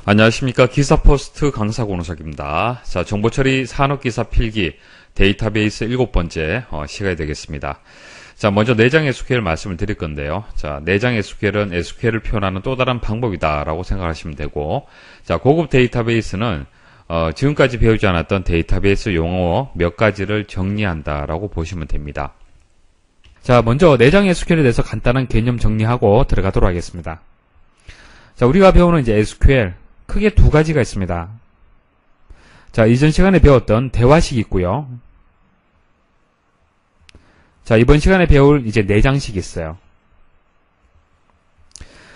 안녕하십니까. 기사포스트 강사 권호석입니다. 자, 정보처리 산업기사 필기 데이터베이스 7번째 시간이 되겠습니다. 자, 먼저 내장 SQL 말씀을 드릴 건데요. 자, 내장 SQL은 SQL을 표현하는 또 다른 방법이다라고 생각하시면 되고, 자, 고급 데이터베이스는 지금까지 배우지 않았던 데이터베이스 용어 몇 가지를 정리한다라고 보시면 됩니다. 자, 먼저 내장 SQL에 대해서 간단한 개념 정리하고 들어가도록 하겠습니다. 자, 우리가 배우는 이제 SQL 크게 두 가지가 있습니다. 자, 이전 시간에 배웠던 대화식이 있고요. 자, 이번 시간에 배울 이제 내장식이 있어요.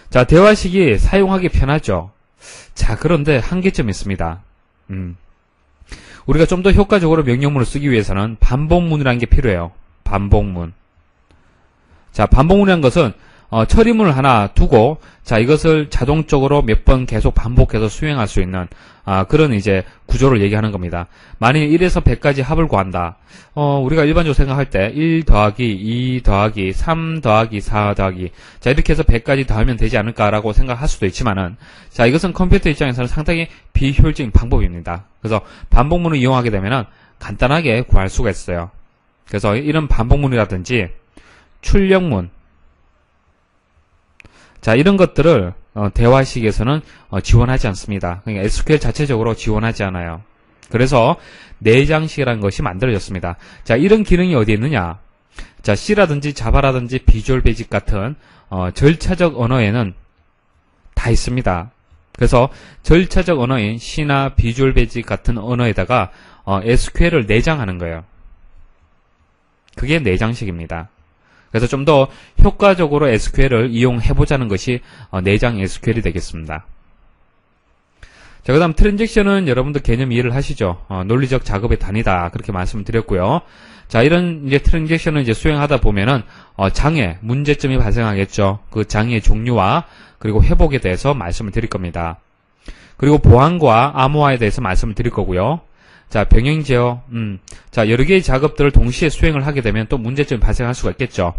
자, 대화식이 사용하기 편하죠. 자, 그런데 한계점이 있습니다. 우리가 좀 더 효과적으로 명령문을 쓰기 위해서는 반복문이라는 게 필요해요. 반복문. 자, 반복문이라는 것은 처리문을 하나 두고, 자, 이것을 자동적으로 몇 번 계속 반복해서 수행할 수 있는, 그런 이제 구조를 얘기하는 겁니다. 만일 1에서 100까지 합을 구한다. 우리가 일반적으로 생각할 때 1 더하기 2 더하기 3 더하기 4 더하기, 자, 이렇게 해서 100까지 더하면 되지 않을까라고 생각할 수도 있지만은, 자, 이것은 컴퓨터 입장에서는 상당히 비효율적인 방법입니다. 그래서 반복문을 이용하게 되면은 간단하게 구할 수가 있어요. 그래서 이런 반복문이라든지 출력문, 자, 이런 것들을 대화식에서는 지원하지 않습니다. 그러니까 SQL 자체적으로 지원하지 않아요. 그래서 내장식이라는 것이 만들어졌습니다. 자, 이런 기능이 어디에 있느냐? 자, C라든지 자바라든지 비주얼 베이직 같은 절차적 언어에는 다 있습니다. 그래서 절차적 언어인 C나 비주얼 베이직 같은 언어에다가 SQL을 내장하는 거예요. 그게 내장식입니다. 그래서 좀 더 효과적으로 SQL을 이용해보자는 것이 내장 SQL이 되겠습니다. 자, 그 다음 트랜잭션은 여러분들 개념 이해를 하시죠? 논리적 작업의 단위다. 그렇게 말씀을 드렸고요. 자, 이런 이제 트랜잭션을 이제 수행하다 보면은 장애, 문제점이 발생하겠죠. 그 장애의 종류와 그리고 회복에 대해서 말씀을 드릴 겁니다. 그리고 보안과 암호화에 대해서 말씀을 드릴 거고요. 자, 병행 제어, 자, 여러 개의 작업들을 동시에 수행을 하게 되면 또 문제점이 발생할 수가 있겠죠.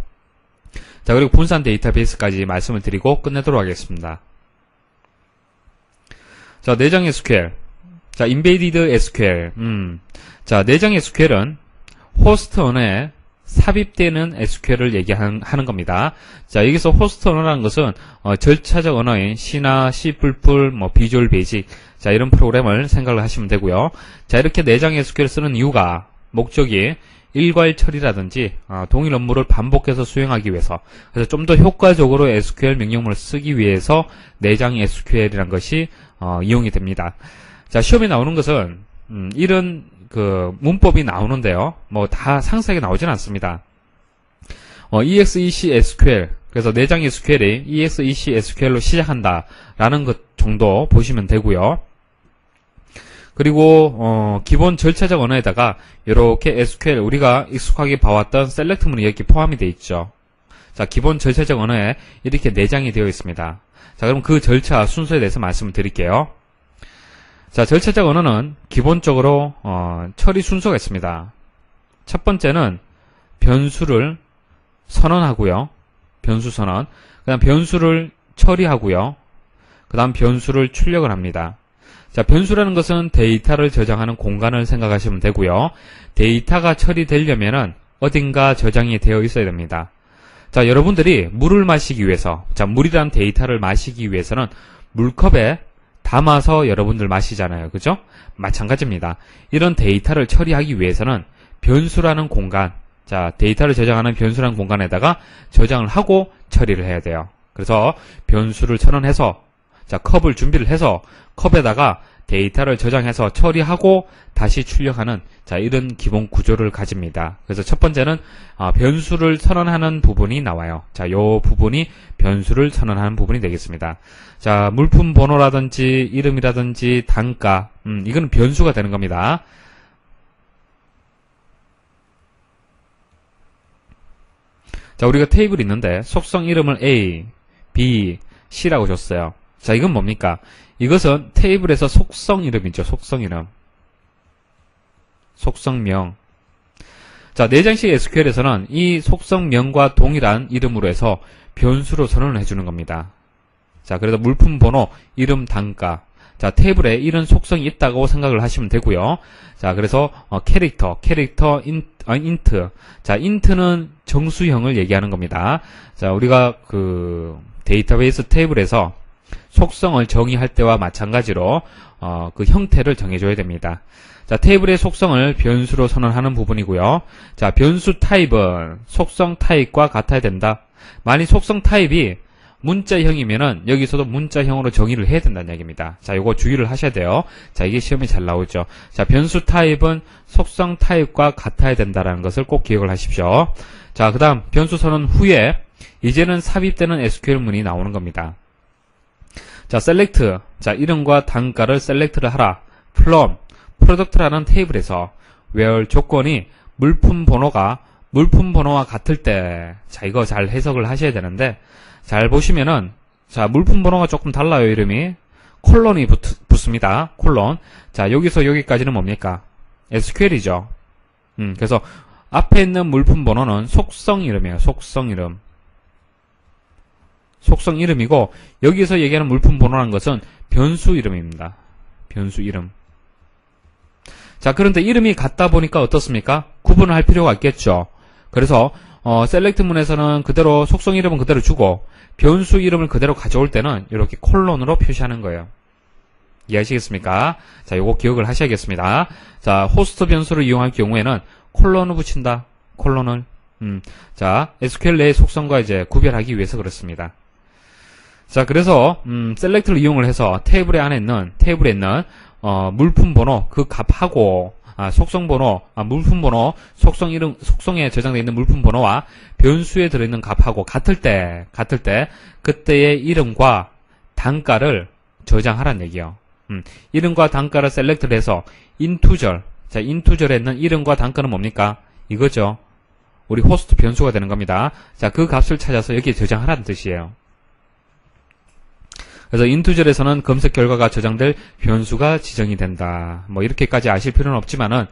자, 그리고 분산 데이터베이스까지 말씀을 드리고 끝내도록 하겠습니다. 자, 내장 SQL. 자, 인베이디드 SQL. 자, 내장 SQL은 호스트 언어에 삽입되는 SQL을 얘기하는 겁니다. 자, 여기서 호스트 언어라는 것은 절차적 언어인 C나 C++, 비주얼 베이직, 자, 이런 프로그램을 생각을 하시면 되고요. 자, 이렇게 내장 SQL 쓰는 이유가 목적이 일괄 처리라든지 동일 업무를 반복해서 수행하기 위해서, 그래서 좀 더 효과적으로 SQL 명령문을 쓰기 위해서 내장 SQL이라는 것이 이용이 됩니다. 자, 시험에 나오는 것은 이런 그 문법이 나오는데요. 뭐 다 상세하게 나오진 않습니다. EXEC SQL, 그래서 내장 SQL이 EXEC SQL로 시작한다라는 것 정도 보시면 되고요. 그리고 기본 절차적 언어에다가 이렇게 SQL 우리가 익숙하게 봐왔던 셀렉트문이 이렇게 포함이 되어 있죠. 자, 기본 절차적 언어에 이렇게 내장이 되어 있습니다. 자, 그럼 그 절차 순서에 대해서 말씀을 드릴게요. 자, 절차적 언어는 기본적으로 처리 순서가 있습니다. 첫 번째는 변수를 선언하고요. 변수 선언. 그 다음 변수를 처리하고요. 그 다음 변수를 출력을 합니다. 자, 변수라는 것은 데이터를 저장하는 공간을 생각하시면 되고요. 데이터가 처리되려면은 어딘가 저장이 되어 있어야 됩니다. 자, 여러분들이 물을 마시기 위해서, 자, 물이란 데이터를 마시기 위해서는 물컵에 담아서 여러분들 마시잖아요. 그죠? 마찬가지입니다. 이런 데이터를 처리하기 위해서는 변수라는 공간, 자, 데이터를 저장하는 변수라는 공간에다가 저장을 하고 처리를 해야 돼요. 그래서 변수를 선언해서, 자, 컵을 준비를 해서 컵에다가 데이터를 저장해서 처리하고 다시 출력하는, 자, 이런 기본 구조를 가집니다. 그래서 첫 번째는 변수를 선언하는 부분이 나와요. 자, 요 부분이 변수를 선언하는 부분이 되겠습니다. 자, 물품 번호라든지 이름이라든지 단가, 이건 변수가 되는 겁니다. 자, 우리가 테이블이 있는데 속성 이름을 A, B, C라고 줬어요. 자, 이건 뭡니까? 이것은 테이블에서 속성 이름이죠. 속성 이름. 속성명. 자, 내장식 SQL에서는 이 속성명과 동일한 이름으로 해서 변수로 선언을 해주는 겁니다. 자, 그래서 물품 번호, 이름, 단가. 자, 테이블에 이런 속성이 있다고 생각을 하시면 되고요. 자, 그래서 캐릭터, 인트. 자, 인트는 정수형을 얘기하는 겁니다. 자, 우리가 그 데이터베이스 테이블에서 속성을 정의할 때와 마찬가지로 그 형태를 정해줘야 됩니다. 자, 테이블의 속성을 변수로 선언하는 부분이고요. 자, 변수 타입은 속성 타입과 같아야 된다. 만약 속성 타입이 문자형이면은 여기서도 문자형으로 정의를 해야 된다는 얘기입니다. 자, 요거 주의를 하셔야 돼요. 자, 이게 시험에 잘 나오죠. 자, 변수 타입은 속성 타입과 같아야 된다라는 것을 꼭 기억을 하십시오. 자, 그 다음 변수 선언 후에 이제는 삽입되는 SQL문이 나오는 겁니다. 자, select. 자, 이름과 단가를 select를 하라. from product라는 테이블에서 where 조건이 물품 번호와 같을 때, 자, 이거 잘 해석을 하셔야 되는데, 잘 보시면은, 자, 물품 번호가 조금 달라요, 이름이. 콜론이 붙습니다. 콜론. 자, 여기서 여기까지는 뭡니까? SQL이죠. 그래서 앞에 있는 물품 번호는 속성 이름이에요. 속성 이름. 속성 이름이고, 여기서 얘기하는 물품 번호라는 것은 변수 이름입니다. 변수 이름. 자, 그런데 이름이 같다 보니까 어떻습니까? 구분을 할 필요가 있겠죠. 그래서 셀렉트문에서는 그대로 속성 이름은 그대로 주고 변수 이름을 그대로 가져올 때는 이렇게 콜론으로 표시하는 거예요. 이해하시겠습니까? 자, 요거 기억을 하셔야겠습니다. 자, 호스트 변수를 이용할 경우에는 콜론을 붙인다. 콜론을. 자, SQL 내의 속성과 이제 구별하기 위해서 그렇습니다. 자, 그래서 셀렉트를 이용을 해서 테이블에 있는 물품 번호 그 값하고 속성 번호, 물품 번호, 속성 이름, 속성에 저장되어 있는 물품 번호와 변수에 들어있는 값하고 같을 때, 그때의 이름과 단가를 저장하라는 얘기요. 이름과 단가를 셀렉트를 해서 인투절. 자, 인투절에 있는 이름과 단가는 뭡니까? 이거죠. 우리 호스트 변수가 되는 겁니다. 자, 그 값을 찾아서 여기에 저장하라는 뜻이에요. 그래서 인투절에서는 검색 결과가 저장될 변수가 지정이 된다. 뭐 이렇게까지 아실 필요는 없지만은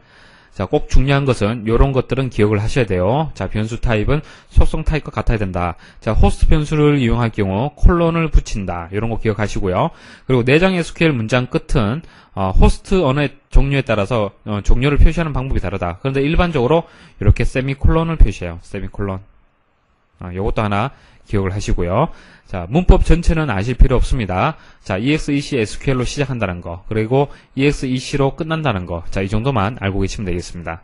자, 꼭 중요한 것은 이런 것들은 기억을 하셔야 돼요. 자, 변수 타입은 속성 타입과 같아야 된다. 자, 호스트 변수를 이용할 경우 콜론을 붙인다. 이런 거 기억하시고요. 그리고 내장 SQL 문장 끝은 호스트 언어의 종류에 따라서 종료를 표시하는 방법이 다르다. 그런데 일반적으로 이렇게 세미콜론을 표시해요. 세미콜론. 요것도 하나 기억을 하시고요. 자, 문법 전체는 아실 필요 없습니다. 자, EXEC SQL로 시작한다는 거, 그리고 EXEC로 끝난다는 거. 자, 이 정도만 알고 계시면 되겠습니다.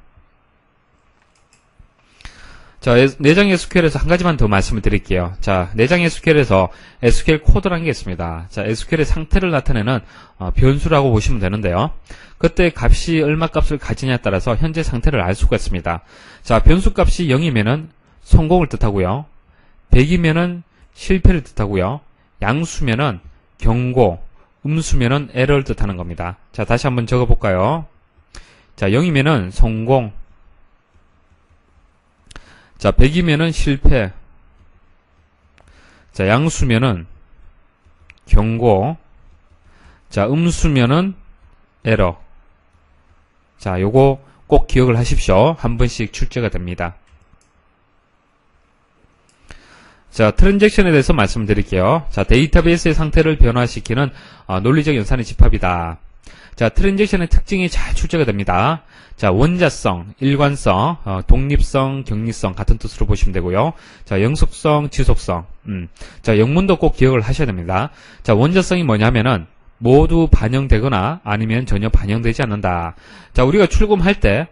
자, 내장 SQL에서 한 가지만 더 말씀을 드릴게요. 자, 내장 SQL에서 SQL 코드라는 게 있습니다. 자, SQL의 상태를 나타내는 변수라고 보시면 되는데요. 그때 값이 얼마 값을 가지냐에 따라서 현재 상태를 알 수가 있습니다. 자, 변수 값이 0이면은 성공을 뜻하고요. 100이면은 실패를 뜻하고요. 양수면은 경고, 음수면은 에러를 뜻하는 겁니다. 자, 다시 한번 적어볼까요? 자, 0이면은 성공. 자, 100이면은 실패. 자, 양수면은 경고. 자, 음수면은 에러. 자, 요거 꼭 기억을 하십시오. 한 번씩 출제가 됩니다. 자, 트랜잭션에 대해서 말씀드릴게요. 자, 데이터베이스의 상태를 변화시키는 논리적 연산의 집합이다. 자, 트랜잭션의 특징이 잘 출제가 됩니다. 자, 원자성, 일관성, 독립성, 격리성 같은 뜻으로 보시면 되고요. 자, 영속성, 지속성. 자, 영문도 꼭 기억을 하셔야 됩니다. 자, 원자성이 뭐냐면은 모두 반영되거나 아니면 전혀 반영되지 않는다. 자, 우리가 출금할 때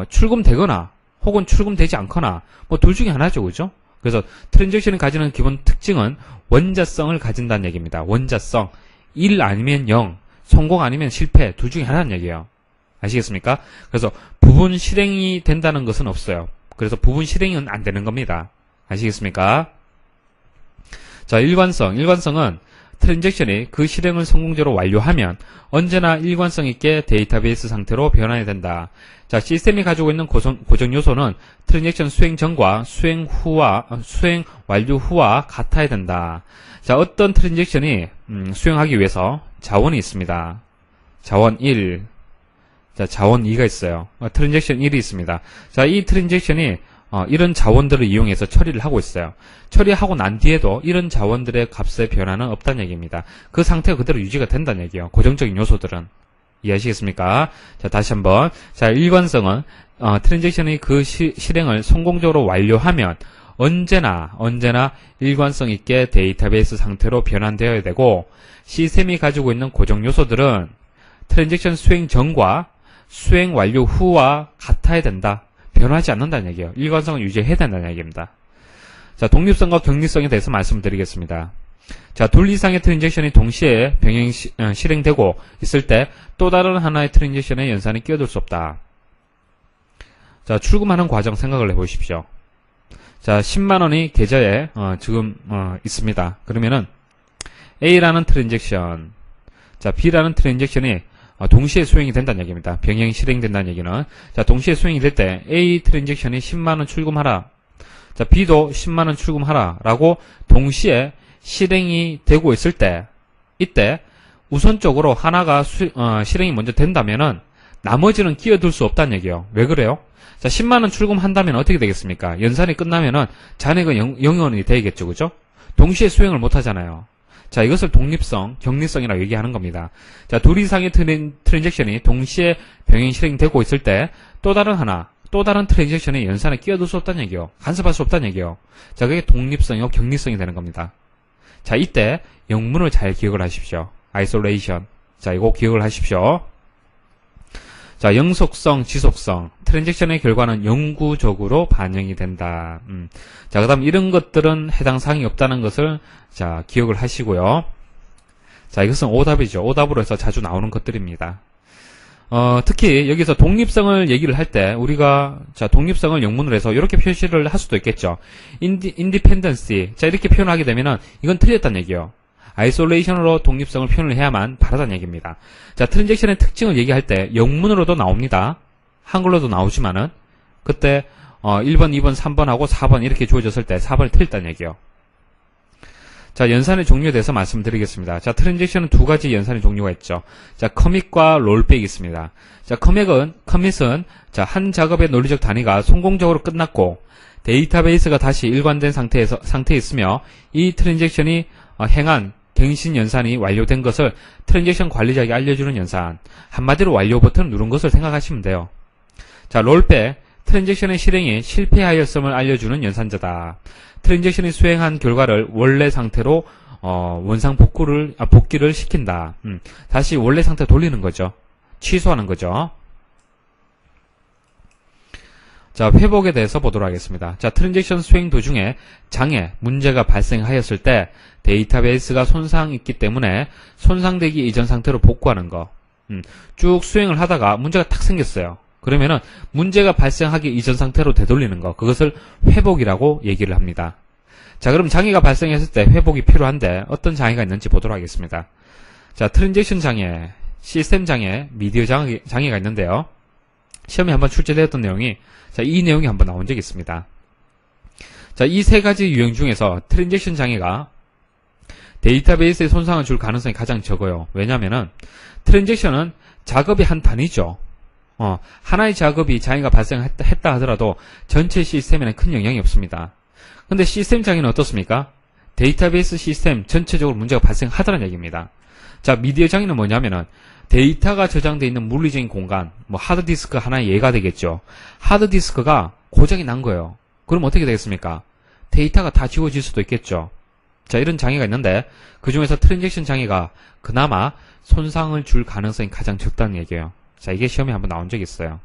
출금되거나 혹은 출금되지 않거나 뭐 둘 중에 하나죠. 그죠? 그래서 트랜잭션이 가지는 기본 특징은 원자성을 가진다는 얘기입니다. 원자성. 1 아니면 0, 성공 아니면 실패, 둘 중에 하나는 얘기예요. 아시겠습니까? 그래서 부분 실행이 된다는 것은 없어요. 그래서 부분 실행은 안 되는 겁니다. 아시겠습니까? 자, 일관성. 일관성은 트랜잭션이 그 실행을 성공적으로 완료하면 언제나 일관성 있게 데이터베이스 상태로 변환이 된다. 자, 시스템이 가지고 있는 고정 요소는 트랜잭션 수행 전과 수행 완료 후와 같아야 된다. 자, 어떤 트랜잭션이 수행하기 위해서 자원이 있습니다. 자원 1, 자, 자원 2가 있어요. 트랜잭션 1이 있습니다. 자, 이 트랜잭션이 이런 자원들을 이용해서 처리를 하고 있어요. 처리하고 난 뒤에도 이런 자원들의 값의 변화는 없다는 얘기입니다. 그 상태가 그대로 유지가 된다는 얘기예요. 고정적인 요소들은. 이해하시겠습니까? 자, 다시 한번. 자, 일관성은 트랜잭션이 그 실행을 성공적으로 완료하면 언제나 일관성 있게 데이터베이스 상태로 변환되어야 되고, 시스템이 가지고 있는 고정 요소들은 트랜잭션 수행 전과 수행 완료 후와 같아야 된다. 변하지 않는다는 얘기예요. 일관성을 유지해야 된다는 얘기입니다. 자, 독립성과 격리성에 대해서 말씀드리겠습니다. 자, 둘 이상의 트랜잭션이 동시에 병행 실행되고 있을 때 또 다른 하나의 트랜잭션의 연산이 끼어들 수 없다. 자, 출금하는 과정 생각을 해보십시오. 자, 10만원이 계좌에 지금 있습니다. 그러면은 A라는 트랜잭션, 자, B라는 트랜잭션이 동시에 수행이 된다는 얘기입니다. 병행 실행된다는 얘기는, 자, 동시에 수행이 될 때 A 트랜잭션이 10만원 출금하라, 자, B도 10만원 출금하라 라고 동시에 실행이 되고 있을 때, 이때 우선적으로 하나가 실행이 먼저 된다면은 나머지는 끼어들 수 없다는 얘기예요. 왜 그래요? 자, 10만원 출금한다면 어떻게 되겠습니까? 연산이 끝나면은 잔액은 0원이 되겠죠. 그죠? 동시에 수행을 못 하잖아요. 자, 이것을 독립성, 격리성이라고 얘기하는 겁니다. 자, 둘 이상의 트랜잭션이 동시에 병행 실행되고 있을 때 또 다른 트랜잭션의 연산에 끼어들 수 없다는 얘기요. 간섭할 수 없다는 얘기요. 자, 그게 독립성이고 격리성이 되는 겁니다. 자, 이때 영문을 잘 기억을 하십시오. isolation. 자, 이거 기억을 하십시오. 자, 영속성, 지속성. 트랜잭션의 결과는 영구적으로 반영이 된다. 자, 그 다음 이런 것들은 해당 사항이 없다는 것을 자, 기억을 하시고요. 자, 이것은 오답이죠. 오답으로 해서 자주 나오는 것들입니다. 특히 여기서 독립성을 얘기를 할 때 우리가 자, 독립성을 영문으로 해서 이렇게 표시를 할 수도 있겠죠. independency. 자, 이렇게 표현하게 되면은 이건 틀렸다는 얘기예요. 아이솔레이션으로 독립성을 표현을 해야만 바르다는 얘기입니다. 자, 트랜잭션의 특징을 얘기할 때 영문으로도 나옵니다. 한글로도 나오지만은 그때 1번, 2번, 3번하고 4번 이렇게 주어졌을 때 4번이 틀렸다는 얘기예요. 자, 연산의 종류에 대해서 말씀드리겠습니다. 자, 트랜잭션은 두 가지 연산의 종류가 있죠. 자, 커밋과 롤백이 있습니다. 자, 커밋은 자, 한 작업의 논리적 단위가 성공적으로 끝났고 데이터베이스가 다시 일관된 상태에 있으며 이 트랜잭션이 행한 갱신 연산이 완료된 것을 트랜잭션 관리자에게 알려주는 연산. 한마디로 완료 버튼을 누른 것을 생각하시면 돼요. 자, 롤백, 트랜잭션의 실행이 실패하였음을 알려주는 연산자다. 트랜잭션이 수행한 결과를 원래 상태로 원상 복귀를 시킨다. 다시 원래 상태 돌리는 거죠. 취소하는 거죠. 자, 회복에 대해서 보도록 하겠습니다. 자, 트랜잭션 수행 도중에 장애, 문제가 발생하였을 때 데이터베이스가 손상이 있기 때문에 손상되기 이전 상태로 복구하는 거. 쭉 수행을 하다가 문제가 탁 생겼어요. 그러면은 문제가 발생하기 이전 상태로 되돌리는 거. 그것을 회복이라고 얘기를 합니다. 자, 그럼 장애가 발생했을 때 회복이 필요한데 어떤 장애가 있는지 보도록 하겠습니다. 자, 트랜잭션 장애, 시스템 장애, 미디어 장애가 있는데요. 시험에 한번 출제되었던 내용이 자, 이 내용이 한번 나온 적이 있습니다. 자, 이 세 가지 유형 중에서 트랜잭션 장애가 데이터베이스에 손상을 줄 가능성이 가장 적어요. 왜냐면은 트랜잭션은 작업이 한 단위죠. 하나의 작업이 장애가 발생했다 하더라도 전체 시스템에는 큰 영향이 없습니다. 근데 시스템 장애는 어떻습니까? 데이터베이스 시스템 전체적으로 문제가 발생하더라는 얘기입니다. 자, 미디어 장애는 뭐냐면은 데이터가 저장되어 있는 물리적인 공간, 뭐 하드디스크 하나의 예가 되겠죠. 하드디스크가 고장이 난 거예요. 그럼 어떻게 되겠습니까? 데이터가 다 지워질 수도 있겠죠. 자, 이런 장애가 있는데 그 중에서 트랜잭션 장애가 그나마 손상을 줄 가능성이 가장 적다는 얘기예요. 자, 이게 시험에 한번 나온 적이 있어요.